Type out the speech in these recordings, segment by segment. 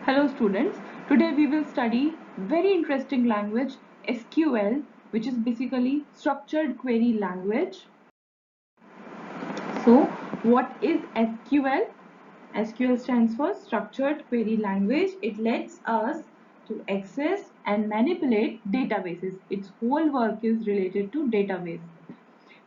Hello students, today we will study very interesting language SQL, which is basically structured query language. So what is SQL? SQL stands for structured query language. It lets us to access and manipulate databases. Its whole work is related to database.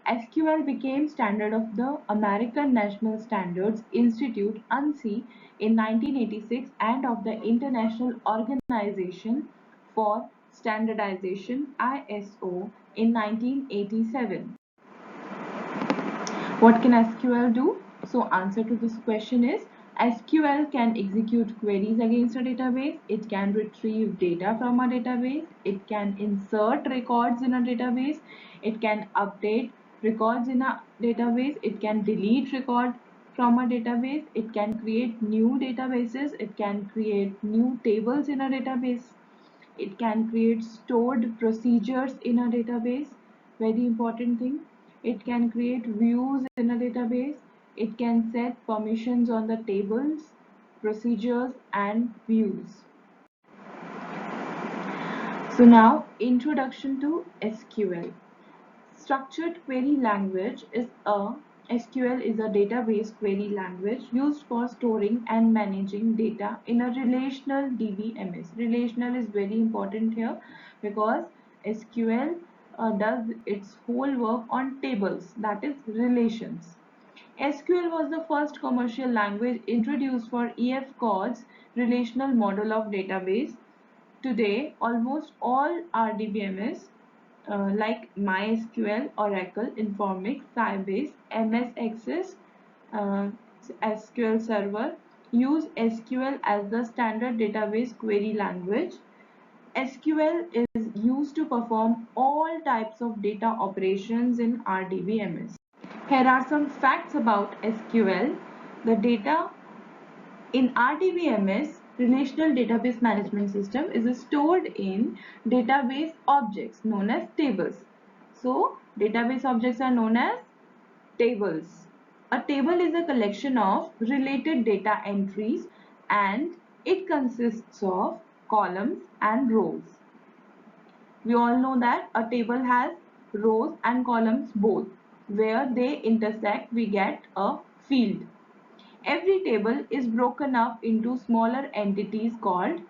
SQL became standard of the American National Standards Institute (ANSI) in 1986 and of the International Organization for Standardization (ISO) in 1987. What can SQL do? So answer to this question is SQL can execute queries against a database, it can retrieve data from a database, it can insert records in a database, it can update records in a database, it can delete record from a database, it can create new databases, it can create new tables in a database, it can create stored procedures in a database. Very important thing. It can create views in a database. It can set permissions on the tables, procedures and views. So now introduction to SQL. Structured query language is a SQL is a database query language used for storing and managing data in a relational DBMS. Relational is very important here because SQL does its whole work on tables, that is relations. SQL was the first commercial language introduced for EF Code's relational model of database. Today, almost all RDBMS like MySQL, Oracle, Informix, Sybase, MS Access, uh, SQL Server use SQL as the standard database query language. SQL is used to perform all types of data operations in RDBMS. Here are some facts about SQL. The data in RDBMS, Relational Database Management System, is stored in database objects known as tables. So, database objects are known as tables. A table is a collection of related data entries and it consists of columns and rows. We all know that a table has rows and columns both. Where they intersect, we get a field. Every table is broken up into smaller entities called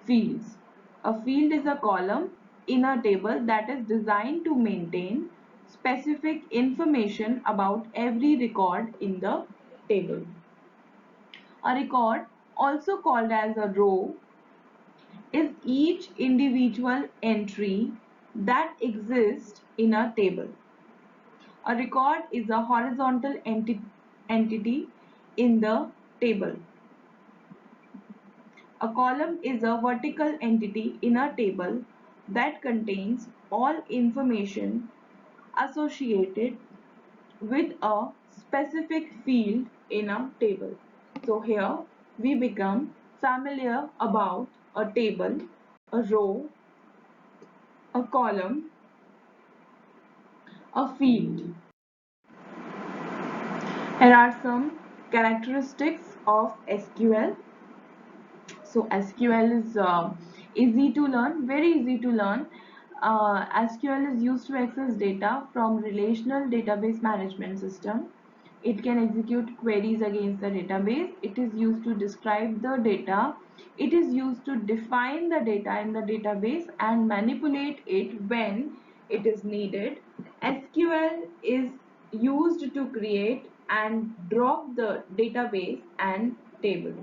fields. A field is a column in a table that is designed to maintain specific information about every record in the table. A record, also called as a row, is each individual entry that exists in a table. A record is a horizontal entity in the table. A column is a vertical entity in a table that contains all information associated with a specific field in a table. So here we become familiar about a table, a row, a column, a field. Here are some characteristics of SQL. So SQL is easy to learn, very easy to learn. SQL is used to access data from relational database management system. It can execute queries against the database. It is used to describe the data. It is used to define the data in the database and manipulate it when it is needed. SQL is used to create and drop the database and table.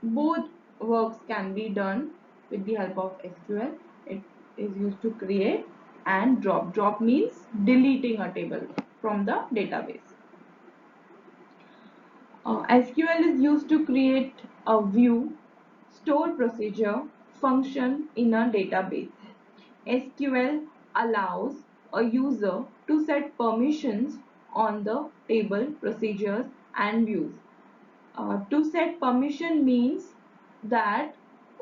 Both works can be done with the help of SQL. It is used to create and drop. Drop means deleting a table from the database. SQL is used to create a view, store procedure, function in a database. SQL allows a user to set permissions on the table, procedures and views. To set permission means that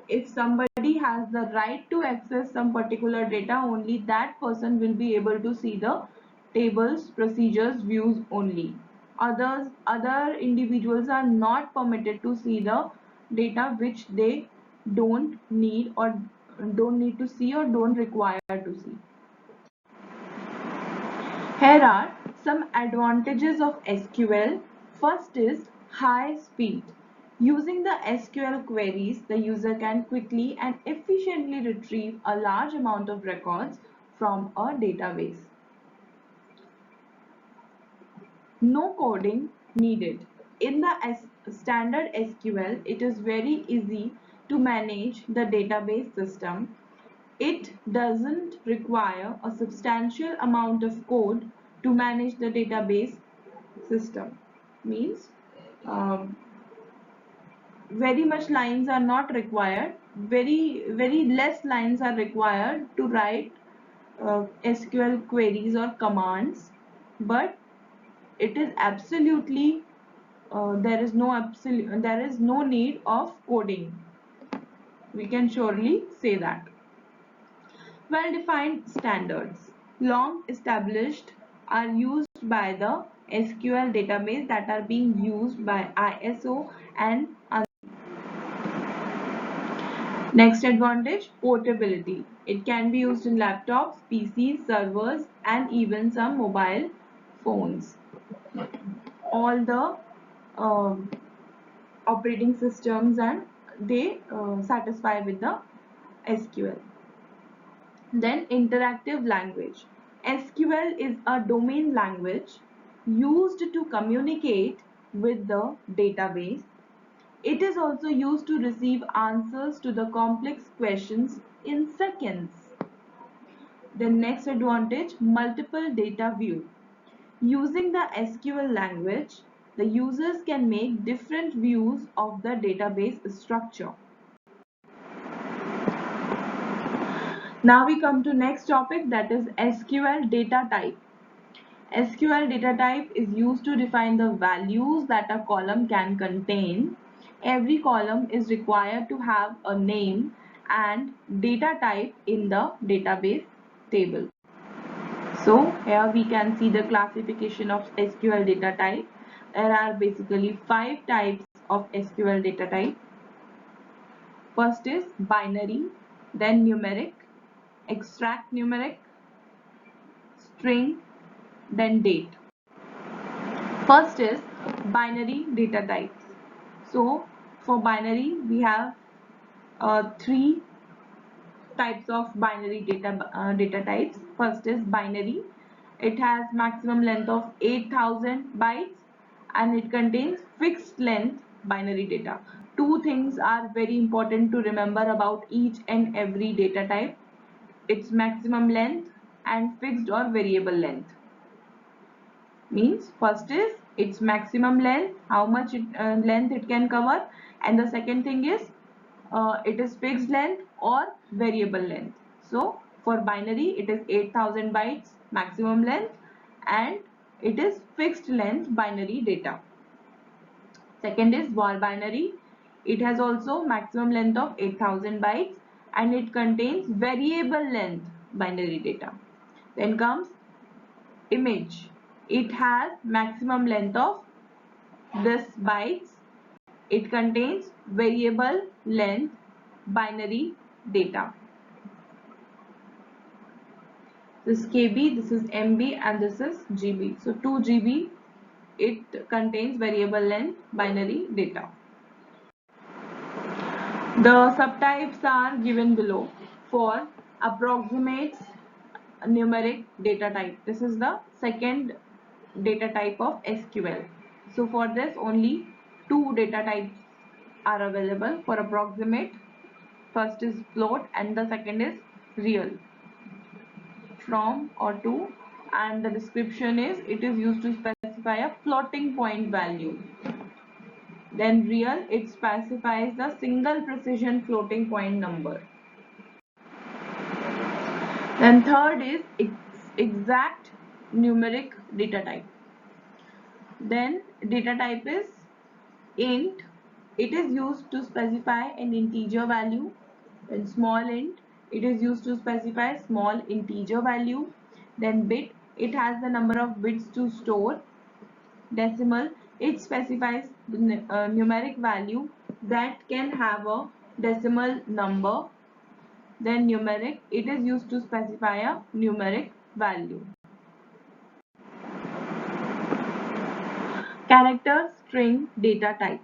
if somebody has the right to access some particular data, only that person will be able to see the tables, procedures, views only. Other individuals are not permitted to see the data which they don't need or don't need to see or don't require to see. Here are some advantages of SQL. First is high speed. Using the SQL queries, the user can quickly and efficiently retrieve a large amount of records from a database. No coding needed. In the standard SQL, it is very easy to manage the database system. It doesn't require a substantial amount of code to manage the database system. Means um, very much lines are not required. Very less lines are required to write SQL queries or commands, but it is absolutely there is no need of coding. We can surely say that. Well-defined standards, long established, are used by the SQL database that are being used by ISO and next advantage, portability. It can be used in laptops, PCs, servers, and even some mobile phones. All the um, operating systems and they satisfy with the SQL. Then interactive language. SQL is a domain language used to communicate with the database. It is also used to receive answers to the complex questions in seconds. The next advantage, multiple data view. Using the SQL language, the users can make different views of the database structure. Now we come to next topic, that is SQL data type. SQL data type is used to define the values that a column can contain. Every column is required to have a name and data type in the database table. So here we can see the classification of SQL data type. There are basically 5 types of SQL data type. First is binary, then numeric, extract numeric, string, then date. First is binary data types. So for binary we have 3 types of binary data types. First is binary. It has maximum length of 8,000 bytes and it contains fixed length binary data. Two things are very important to remember about each and every data type: its maximum length and fixed or variable length. Means first is its maximum length, how much length it can cover, and the second thing is it is fixed length or variable length. So for binary it is 8,000 bytes maximum length and it is fixed length binary data. Second is var binary. It has also maximum length of 8,000 bytes and it contains variable length binary data. Then comes image. It has maximum length of this bytes. It contains variable length binary data. This is KB, this is MB, and this is GB. So 2 GB, it contains variable length binary data. The subtypes are given below. For approximates numeric data type, this is the second data type of SQL. So for this only 2 data types are available for approximate. First is float and the second is real. From or to, and the description is it is used to specify a floating point value. Then real, it specifies the single precision floating point number. Then third is exact numeric data type. Then data type is int. It is used to specify an integer value. Then small int, it is used to specify small integer value. Then bit, it has the number of bits to store. Decimal, it specifies the numeric value that can have a decimal number. Then numeric, it is used to specify a numeric value. Character, string, data type.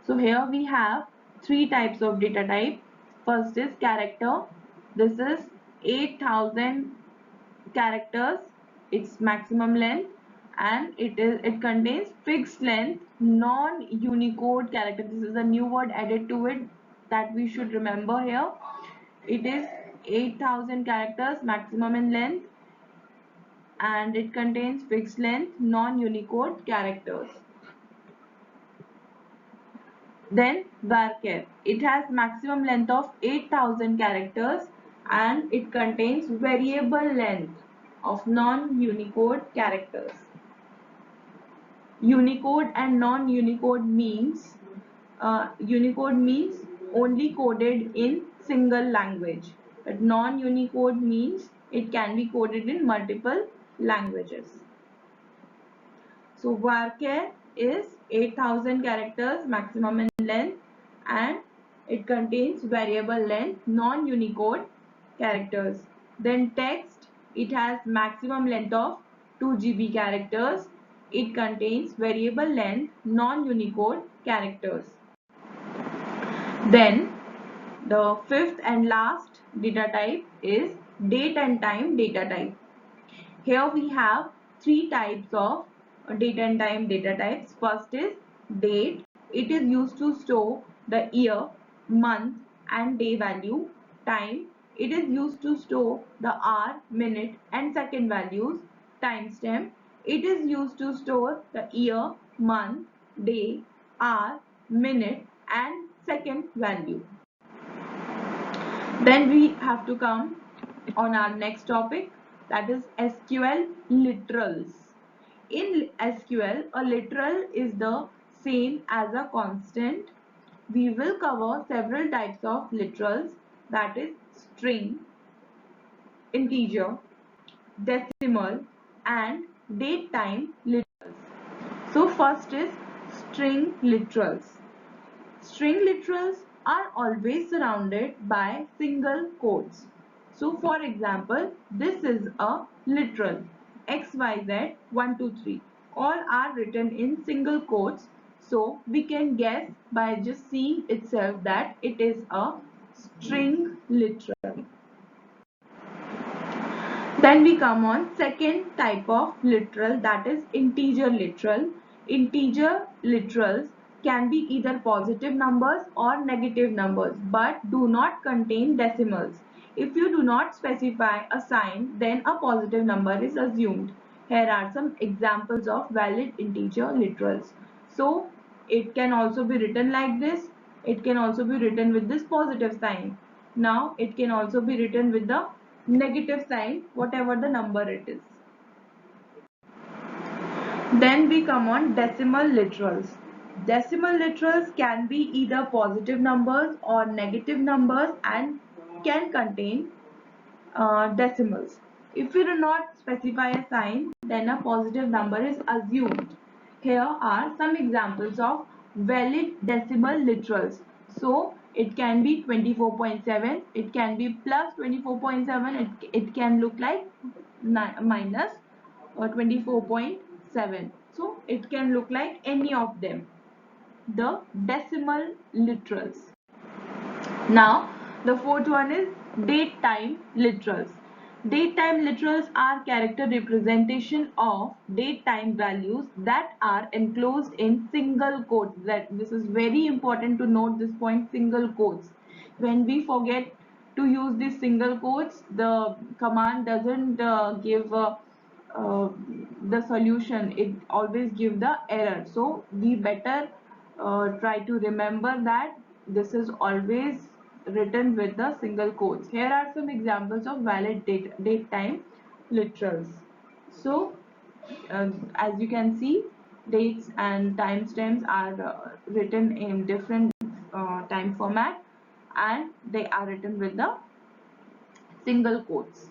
So here we have three types of data type. First is character. This is 8,000 characters, its maximum length, and it contains fixed length non-Unicode character. This is a new word added to it that we should remember here. It is 8,000 characters maximum in length, and it contains fixed length non-Unicode characters. Then varchar, it has maximum length of 8,000 characters and it contains variable length of non-Unicode characters. Unicode and non-Unicode means Unicode means only coded in single language, but non-Unicode means it can be coded in multiple languages. So varchar is 8,000 characters maximum in length and it contains variable length non-Unicode characters. Then text, it has maximum length of 2 GB characters. It contains variable length non-Unicode characters. Then the fifth and last data type is date and time data type. Here we have three types of date and time data types. First is date. It is used to store the year, month and day value. Time. It is used to store the hour, minute and second values. Timestamp. It is used to store the year, month, day, hour, minute and second value. Then we have to come on our next topic, that is SQL literals. In SQL, a literal is the same as a constant. We will cover several types of literals, that is string, integer, decimal and date time literals. So first is string literals. String literals are always surrounded by single quotes. So for example, this is a literal XYZ 123. All are written in single quotes. So we can guess by just seeing itself that it is a string literal. Then we come on second type of literal, that is integer literal. Integer literals can be either positive numbers or negative numbers but do not contain decimals. If you do not specify a sign, then a positive number is assumed. Here are some examples of valid integer literals. So it can also be written like this. It can also be written with this positive sign. Now it can also be written with the negative sign, whatever the number it is. Then we come on decimal literals. Decimal literals can be either positive numbers or negative numbers and can contain decimals. If we do not specify a sign, then a positive number is assumed. Here are some examples of valid decimal literals. So it can be 24.7, it can be plus 24.7, it can look like minus 24.7. So it can look like any of them, the decimal literals. Now the fourth one is date time literals. Date time literals are character representation of date time values that are enclosed in single quotes. This is very important to note this point, single quotes. When we forget to use these single quotes, the command doesn't give the solution, it always gives the error. So we better try to remember that this is always written with the single quotes. Here are some examples of valid date time literals. So as you can see, dates and timestamps are written in different time format and they are written with the single quotes.